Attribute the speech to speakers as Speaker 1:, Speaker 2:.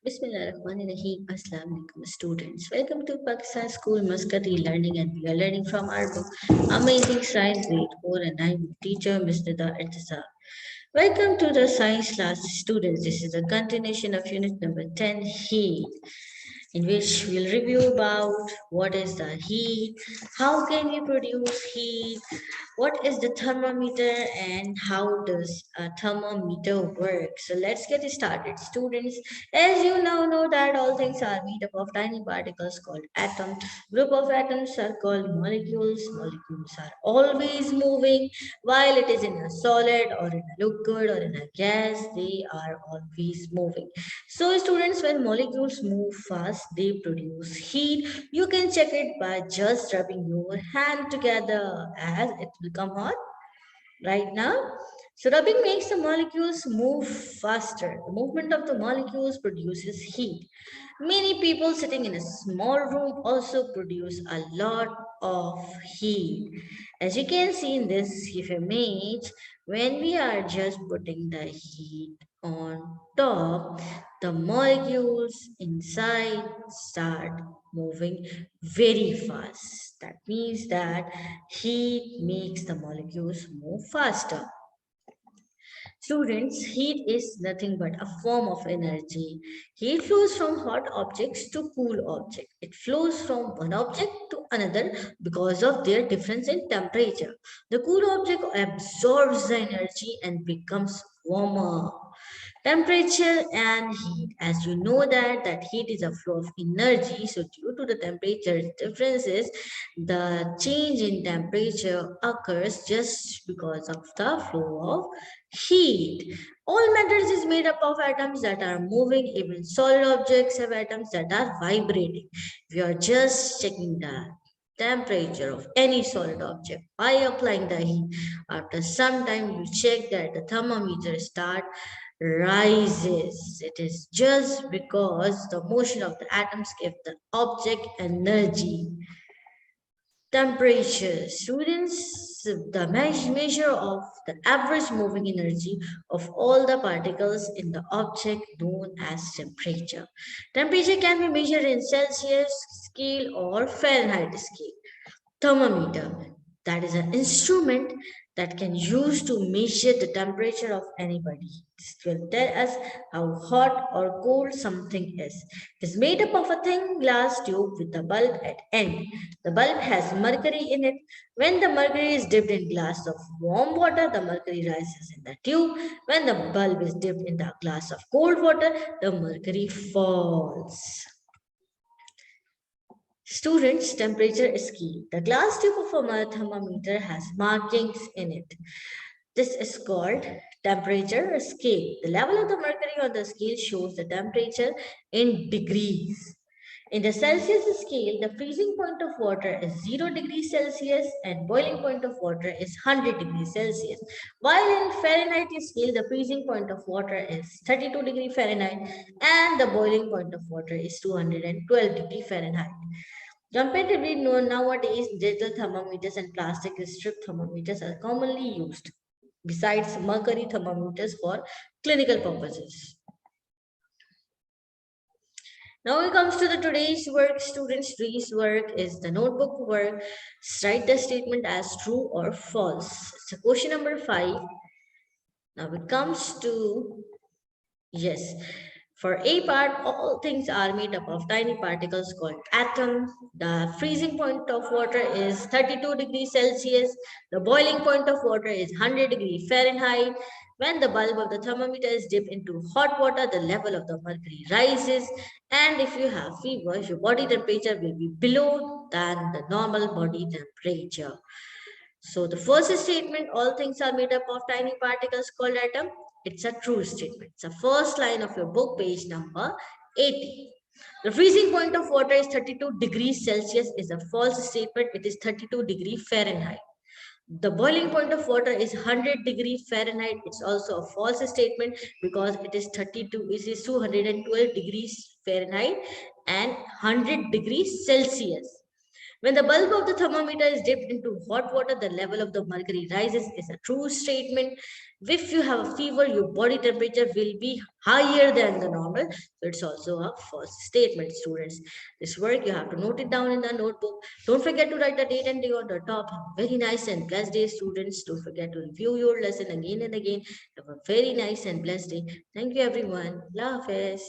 Speaker 1: Bismillahirrahmanirrahim. Assalamu alaikum students. Welcome to Pakistan School Muscat Learning, and we are learning from our book Amazing Science Grade 4, and I'm teacher Mr. Da Irtisar. Welcome to the science class students. This is a continuation of unit number 10, heat, in which we'll review about what is the heat, how can we produce heat, what is the thermometer, and how does a thermometer work. So let's get started, students. As you now know that all things are made up of tiny particles called atoms. Group of atoms are called molecules. Molecules are always moving, while it is in a solid or in a liquid or in a gas, they are always moving. So students, when molecules move fast, they produce heat. You can check it by just rubbing your hand together as it will become hot right now. So rubbing makes the molecules move faster. The movement of the molecules produces heat. Many people sitting in a small room also produce a lot of heat. As you can see in this image, when we are just putting the heat on top, the molecules inside start moving very fast. That means that heat makes the molecules move faster. Students, heat is nothing but a form of energy. Heat flows from hot objects to cool objects. It flows from one object to another because of their difference in temperature. The cool object absorbs the energy and becomes warmer. Temperature and heat. As you know that heat is a flow of energy. So due to the temperature differences, the change in temperature occurs just because of the flow of heat. All matters is made up of atoms that are moving. Even solid objects have atoms that are vibrating. We are just checking the temperature of any solid object by applying the heat. After some time, you check that the thermometer start rises. It is just because the motion of the atoms give the object energy. Temperature. Students, the measure of the average moving energy of all the particles in the object known as temperature. Temperature can be measured in Celsius scale or Fahrenheit scale. Thermometer, that is an instrument that can use to measure the temperature of anybody. This will tell us how hot or cold something is. It is made up of a thin glass tube with a bulb at end. The bulb has mercury in it. When the mercury is dipped in glass of warm water, the mercury rises in the tube. When the bulb is dipped in the glass of cold water, the mercury falls. Students' temperature scale. The glass tube of a thermometer has markings in it. This is called temperature scale. The level of the mercury on the scale shows the temperature in degrees. In the Celsius scale, the freezing point of water is 0 degrees Celsius and boiling point of water is 100 degrees Celsius. While in Fahrenheit scale, the freezing point of water is 32 degrees Fahrenheit and the boiling point of water is 212 degrees Fahrenheit. Comparatively, nowadays, digital thermometers and plastic strip thermometers are commonly used, besides mercury thermometers for clinical purposes. Now it comes to the today's work. Students, today's work is the notebook work. Write the statement as true or false. So question number 5. Now it comes to yes. For A part, all things are made up of tiny particles called atoms. The freezing point of water is 32 degrees Celsius. The boiling point of water is 100 degrees Fahrenheit. When the bulb of the thermometer is dipped into hot water, the level of the mercury rises. And if you have fever, your body temperature will be below than the normal body temperature. So the first statement, all things are made up of tiny particles called atom. It's a true statement. It's the first line of your book, page number 80. The freezing point of water is 32 degrees Celsius is a false statement. It is 32 degrees Fahrenheit. The boiling point of water is 100 degrees Fahrenheit. It's also a false statement because it is 32, it is 212 degrees Fahrenheit and 100 degrees Celsius. When the bulb of the thermometer is dipped into hot water, the level of the mercury rises is a true statement. If you have a fever, your body temperature will be higher than the normal. So it's also a false statement, students. This work you have to note it down in the notebook. Don't forget to write the date and day on the top. Very nice and blessed day, students. Don't forget to review your lesson again and again. Have a very nice and blessed day. Thank you, everyone. Allah Hafiz.